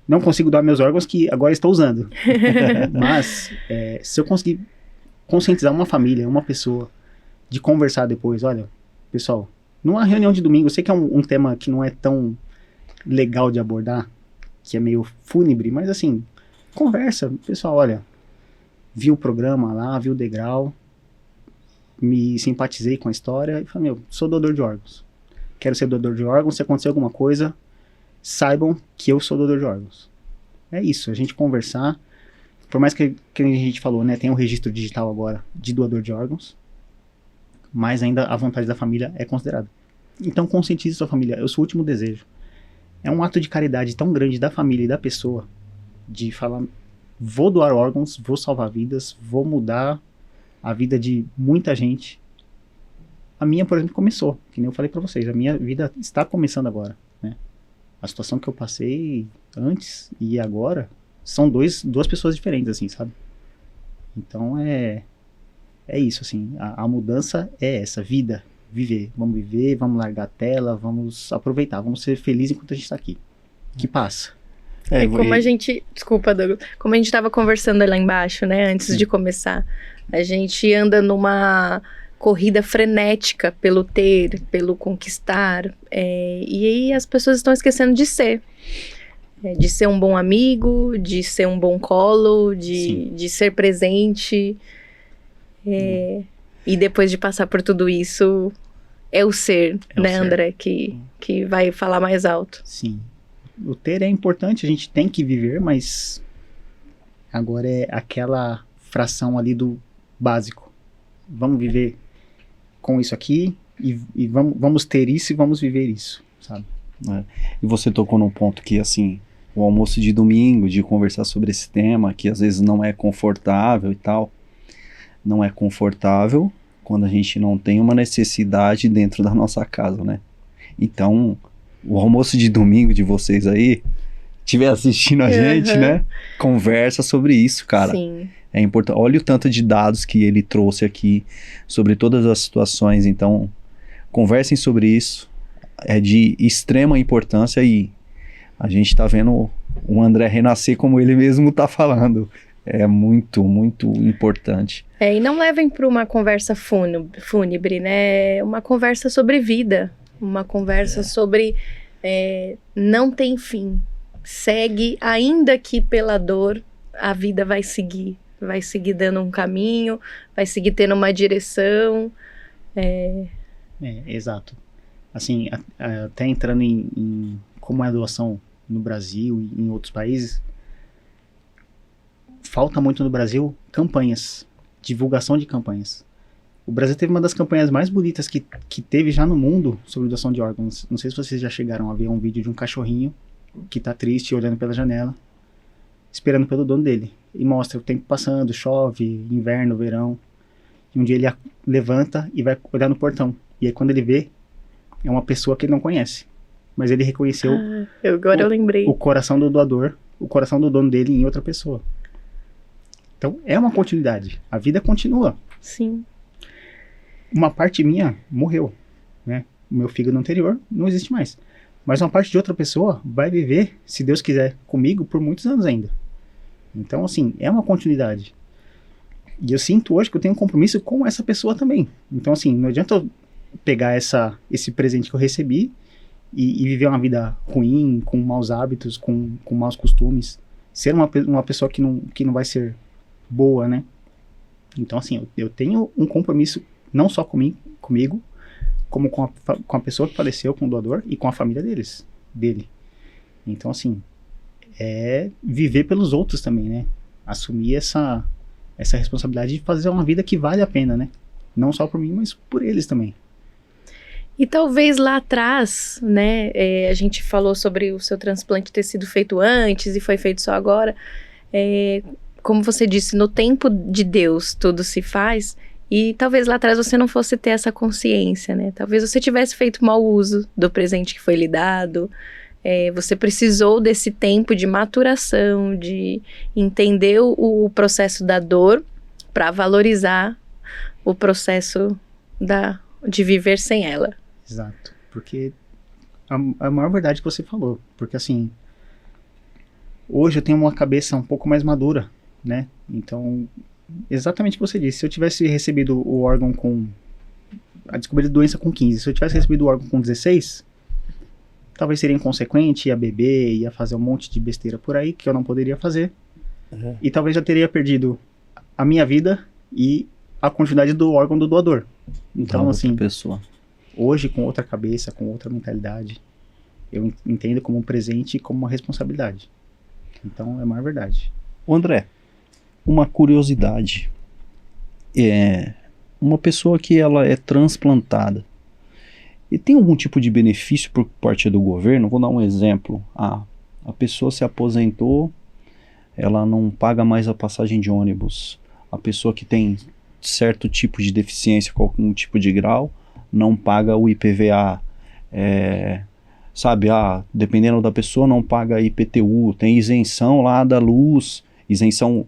não consigo doar meus órgãos que agora estou usando. Mas, se eu conseguir conscientizar uma família, uma pessoa, de conversar depois, olha, pessoal, numa reunião de domingo, eu sei que é um tema que não é tão legal de abordar, que é meio fúnebre, mas assim, conversa, pessoal, olha, vi o programa lá, vi o degrau, me simpatizei com a história e falei, sou doador de órgãos. Quero ser doador de órgãos, se acontecer alguma coisa, saibam que eu sou doador de órgãos. É isso, a gente conversar, por mais que a gente falou, né, tem um registro digital agora de doador de órgãos, mas ainda a vontade da família é considerada. Então conscientize sua família, é o seu último desejo. É um ato de caridade tão grande da família e da pessoa, de falar, vou doar órgãos, vou salvar vidas, vou mudar a vida de muita gente. A minha, por exemplo, começou, que nem eu falei pra vocês, a minha vida está começando agora, né? A situação que eu passei antes e agora são duas pessoas diferentes, assim, sabe? Então é isso, assim, a mudança é essa, viver, vamos largar a tela, vamos aproveitar, vamos ser felizes enquanto a gente tá aqui, que passa. Desculpa, Douglas, como a gente tava conversando lá embaixo, né, antes de começar, a gente anda numa corrida frenética pelo ter, pelo conquistar, e aí as pessoas estão esquecendo de ser um bom amigo, de ser um bom colo, de ser presente, e depois de passar por tudo isso, é o ser, né, André, que vai falar mais alto. Sim. O ter é importante, a gente tem que viver, mas agora é aquela fração ali do básico. Vamos viver com isso aqui e vamos ter isso e vamos viver isso, sabe? E você tocou num ponto que, assim, o almoço de domingo, de conversar sobre esse tema, que às vezes não é confortável e tal, não é confortável quando a gente não tem uma necessidade dentro da nossa casa, né? Então, o almoço de domingo de vocês aí, estiver assistindo a gente, né? Conversa sobre isso, cara. Sim. É importante. Olha o tanto de dados que ele trouxe aqui sobre todas as situações. Então, conversem sobre isso. É de extrema importância e a gente tá vendo o André renascer como ele mesmo tá falando. É muito, muito importante. E não levem para uma conversa fúnebre, né? Uma conversa sobre vida. Uma conversa sobre não tem fim. Segue, ainda que pela dor, a vida vai seguir. Vai seguir dando um caminho, vai seguir tendo uma direção. Exato. Assim, até entrando em como é a doação no Brasil e em outros países, falta muito no Brasil campanhas, divulgação de campanhas. O Brasil teve uma das campanhas mais bonitas que teve já no mundo sobre doação de órgãos. Não sei se vocês já chegaram a ver um vídeo de um cachorrinho que tá triste, olhando pela janela, esperando pelo dono dele. E mostra o tempo passando, chove, inverno, verão. E um dia ele levanta e vai olhar no portão. E aí quando ele vê, é uma pessoa que ele não conhece. Mas ele reconheceu eu lembrei. O coração do doador, o coração do dono dele em outra pessoa. Então é uma continuidade. A vida continua. Sim. Uma parte minha morreu, né? O meu fígado anterior não existe mais. Mas uma parte de outra pessoa vai viver, se Deus quiser, comigo por muitos anos ainda. Então, assim, é uma continuidade. E eu sinto hoje que eu tenho um compromisso com essa pessoa também. Então, assim, não adianta eu pegar esse presente que eu recebi e viver uma vida ruim, com maus hábitos, com maus costumes. Ser uma pessoa que não vai ser boa, né? Então, assim, eu tenho um compromisso não só comigo, como com a pessoa que faleceu, com o doador, e com a família dele. Então, assim, é viver pelos outros também, né? Assumir essa responsabilidade de fazer uma vida que vale a pena, né? Não só por mim, mas por eles também. E talvez lá atrás, né, a gente falou sobre o seu transplante ter sido feito antes e foi feito só agora. Como você disse, no tempo de Deus tudo se faz, e talvez lá atrás você não fosse ter essa consciência, né? Talvez você tivesse feito mau uso do presente que foi lhe dado. Você precisou desse tempo de maturação, de entender o processo da dor para valorizar o processo de viver sem ela. Exato, porque a maior verdade que você falou, porque assim, hoje eu tenho uma cabeça um pouco mais madura, né? Então, exatamente o que você disse, se eu tivesse recebido o órgão a descoberta de doença com 15, se eu tivesse recebido o órgão com 16, talvez seria inconsequente, ia beber, ia fazer um monte de besteira por aí que eu não poderia fazer, e talvez já teria perdido a minha vida e a continuidade do órgão do doador. Então, assim, pessoa. Hoje, com outra cabeça, com outra mentalidade, eu entendo como um presente e como uma responsabilidade. Então, é a maior verdade. André, uma curiosidade. Uma pessoa que ela é transplantada, e tem algum tipo de benefício por parte do governo? Vou dar um exemplo. A pessoa se aposentou, ela não paga mais a passagem de ônibus. A pessoa que tem certo tipo de deficiência, com algum tipo de grau, não paga o IPVA, dependendo da pessoa, não paga IPTU, tem isenção lá da luz, isenção,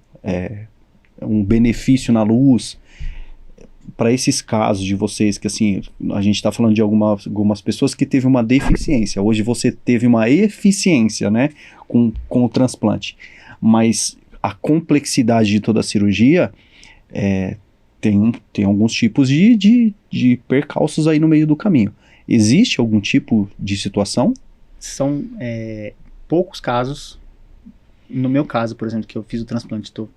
um benefício na luz. Para esses casos de vocês, que assim, a gente está falando de algumas pessoas que teve uma deficiência, hoje você teve uma eficiência, né, com o transplante, mas a complexidade de toda a cirurgia, tem alguns tipos de percalços aí no meio do caminho. Existe algum tipo de situação? São poucos casos. No meu caso, por exemplo, que eu fiz o transplante, estou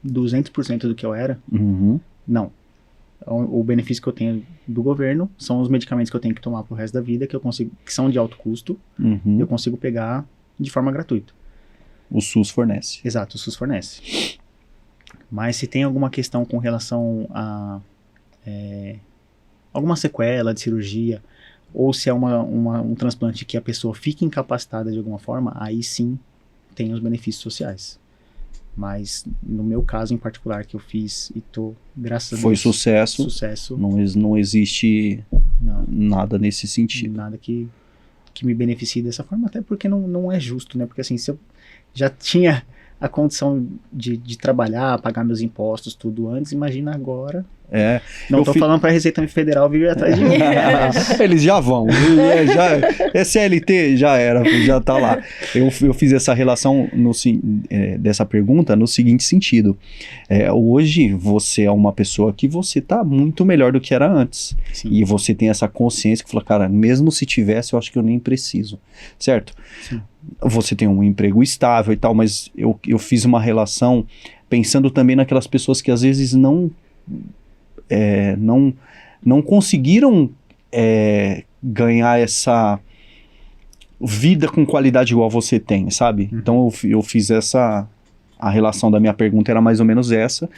200% do que eu era. Uhum. Não. O benefício que eu tenho do governo são os medicamentos que eu tenho que tomar pro resto da vida, que são de alto custo, eu consigo pegar de forma gratuita. O SUS fornece. Exato, o SUS fornece. Mas se tem alguma questão com relação a alguma sequela de cirurgia, ou se é um transplante que a pessoa fica incapacitada de alguma forma, aí sim tem os benefícios sociais. Mas no meu caso em particular que eu fiz e tô, graças a Deus... Foi sucesso. Não existe nada nesse sentido. Nada que me beneficie dessa forma, até porque não é justo, né? Porque assim, se eu já tinha a condição de trabalhar, pagar meus impostos, tudo antes, imagina agora. Não tô falando pra Receita Federal vir atrás de mim. Eles já vão. CLT já era, já tá lá. Eu fiz essa relação dessa pergunta no seguinte sentido. Hoje você é uma pessoa que você tá muito melhor do que era antes. Sim. E você tem essa consciência que fala, cara, mesmo se tivesse, eu acho que eu nem preciso. Certo? Sim. Você tem um emprego estável e tal, mas eu fiz uma relação pensando também naquelas pessoas que às vezes não conseguiram ganhar essa vida com qualidade igual você tem, sabe? Então eu fiz a relação da minha pergunta era mais ou menos essa,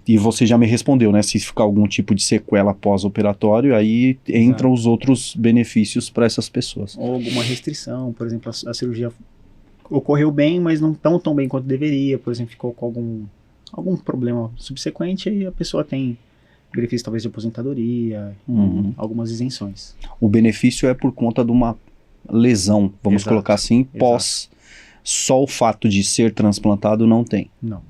e você já me respondeu, né? Se ficar algum tipo de sequela pós-operatório, aí entram os outros benefícios para essas pessoas. Ou alguma restrição, por exemplo, a cirurgia ocorreu bem, mas não tão bem quanto deveria, por exemplo, ficou com algum problema subsequente, aí a pessoa tem benefício talvez de aposentadoria, algumas isenções. O benefício é por conta de uma lesão, vamos colocar assim, pós. Só o fato de ser transplantado não tem. Não.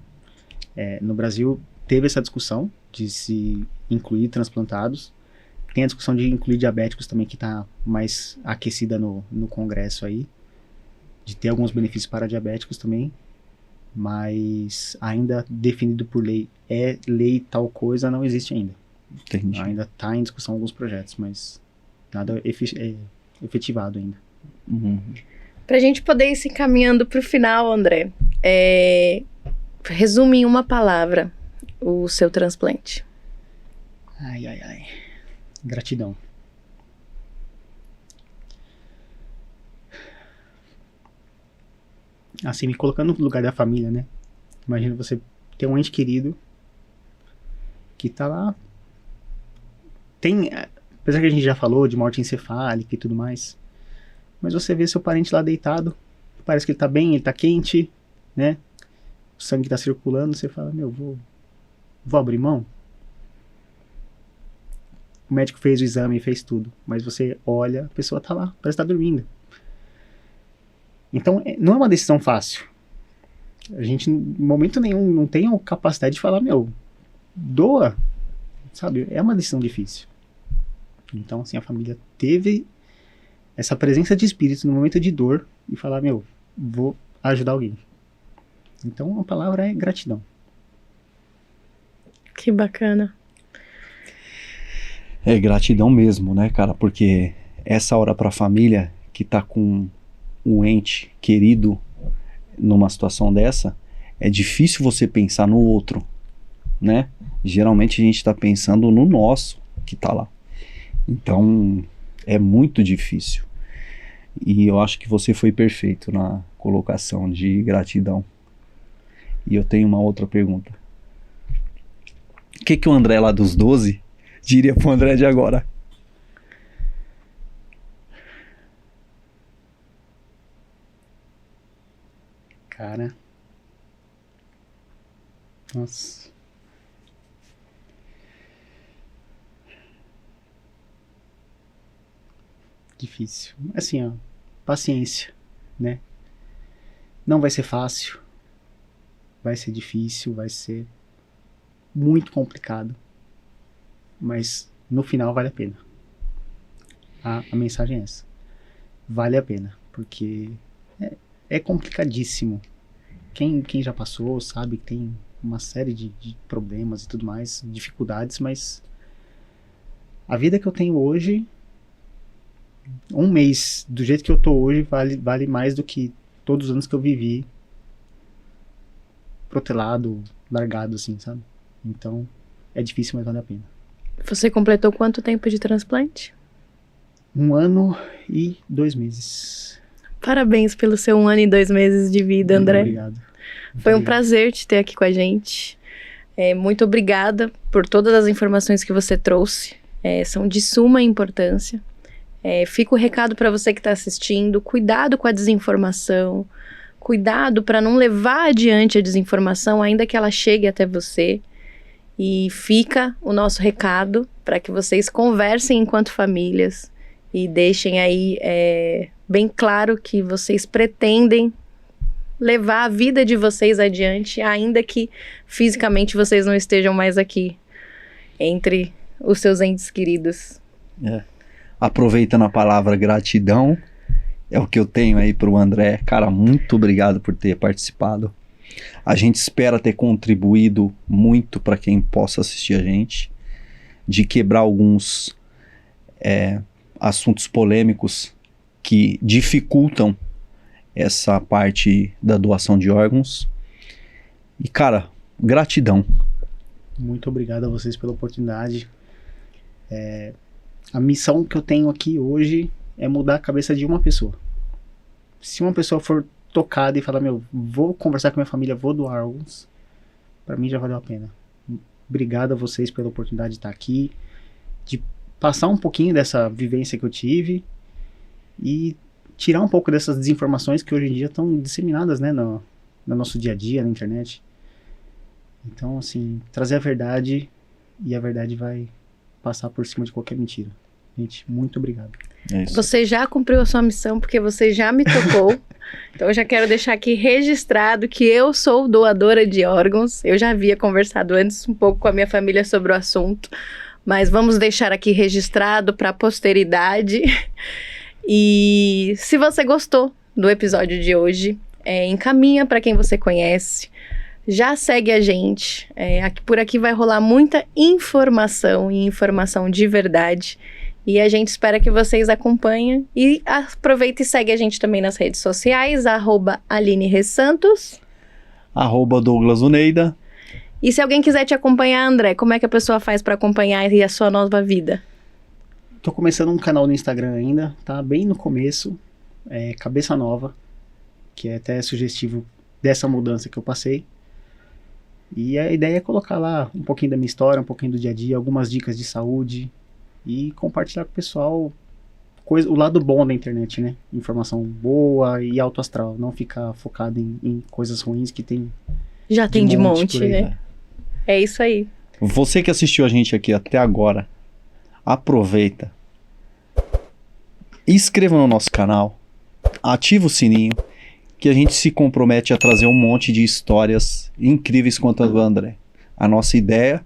No Brasil teve essa discussão de se incluir transplantados. Tem a discussão de incluir diabéticos também, que está mais aquecida no Congresso aí, de ter alguns benefícios para diabéticos também, mas ainda definido por lei, é lei tal coisa, não existe ainda. Entendi. Ainda está em discussão alguns projetos, mas nada efetivado ainda. Uhum. Pra gente poder ir se encaminhando pro final, André, resume em uma palavra o seu transplante. Ai, ai, ai. Gratidão. Assim, me colocando no lugar da família, né? Imagina você ter um ente querido que tá lá. Apesar que a gente já falou de morte encefálica e tudo mais, mas você vê seu parente lá deitado, parece que ele tá bem, ele tá quente, né? O sangue tá circulando, você fala, vou abrir mão? O médico fez o exame, fez tudo, mas você olha, a pessoa tá lá, parece que tá dormindo. Então, não é uma decisão fácil. A gente, em momento nenhum, não tem a capacidade de falar, doa, sabe? É uma decisão difícil. Então, assim, a família teve essa presença de espírito no momento de dor e falar, vou ajudar alguém. Então, a palavra é gratidão. Que bacana. É gratidão mesmo, né, cara? Porque essa hora pra família que tá com um ente querido numa situação dessa, é difícil você pensar no outro, né? Geralmente a gente tá pensando no nosso que tá lá. Então, é muito difícil. E eu acho que você foi perfeito na colocação de gratidão. E eu tenho uma outra pergunta. O que o André lá dos 12 diria pro André de agora? Cara. Nossa. Difícil. Assim, paciência, né? Não vai ser fácil. Vai ser difícil, vai ser muito complicado. Mas no final vale a pena. A mensagem é essa. Vale a pena, porque é complicadíssimo. Quem já passou sabe que tem uma série de problemas e tudo mais, dificuldades, mas a vida que eu tenho hoje, um mês do jeito que eu tô hoje, vale mais do que todos os anos que eu vivi protelado, largado, assim, sabe? Então, é difícil, mas vale a pena. Você completou quanto tempo de transplante? 1 ano e 2 meses. Parabéns pelo seu 1 ano e 2 meses de vida, André. Obrigado. Foi um prazer te ter aqui com a gente. Muito obrigada por todas as informações que você trouxe. São de suma importância. Fica o recado para você que está assistindo. Cuidado com a desinformação. Cuidado para não levar adiante a desinformação, ainda que ela chegue até você. E fica o nosso recado para que vocês conversem enquanto famílias e deixem aí bem claro que vocês pretendem levar a vida de vocês adiante, ainda que fisicamente vocês não estejam mais aqui entre os seus entes queridos. Aproveitando a palavra gratidão, é o que eu tenho aí pro André. Cara, muito obrigado por ter participado. A gente espera ter contribuído muito para quem possa assistir a gente, de quebrar alguns assuntos polêmicos que dificultam essa parte da doação de órgãos. E, cara, gratidão. Muito obrigado a vocês pela oportunidade. A missão que eu tenho aqui hoje é mudar a cabeça de uma pessoa. Se uma pessoa for tocada e falar, vou conversar com minha família, vou doar órgãos, pra mim já valeu a pena. Obrigado a vocês pela oportunidade de estar aqui, de passar um pouquinho dessa vivência que eu tive e tirar um pouco dessas desinformações que hoje em dia estão disseminadas, né, no nosso dia a dia, na internet. Então, assim, trazer a verdade, e a verdade vai passar por cima de qualquer mentira. Gente, muito obrigado. É isso. Você já cumpriu a sua missão, porque você já me tocou. Então eu já quero deixar aqui registrado que eu sou doadora de órgãos. Eu já havia conversado antes um pouco com a minha família sobre o assunto, mas vamos deixar aqui registrado para a posteridade. E se você gostou do episódio de hoje, encaminha para quem você conhece. Já segue a gente. Por aqui vai rolar muita informação e informação de verdade. E a gente espera que vocês acompanhem. E aproveita e segue a gente também nas redes sociais, @AlineRessantos. @DouglasUneida. E se alguém quiser te acompanhar, André, como é que a pessoa faz para acompanhar a sua nova vida? Tô começando um canal no Instagram ainda, tá bem no começo, Cabeça Nova, que é até sugestivo dessa mudança que eu passei. E a ideia é colocar lá um pouquinho da minha história, um pouquinho do dia a dia, algumas dicas de saúde e compartilhar com o pessoal o lado bom da internet, né? Informação boa e alto astral, não ficar focado em coisas ruins que tem. Já tem de monte, por aí, né? É isso aí. Você que assistiu a gente aqui até agora, aproveita, inscreva no nosso canal, ativa o sininho, que a gente se compromete a trazer um monte de histórias incríveis quanto a do André. A nossa ideia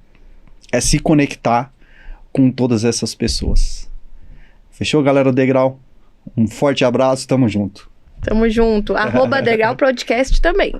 é se conectar com todas essas pessoas. Fechou, galera do Degrau? Um forte abraço, tamo junto. Tamo junto. @Degrau Podcast também.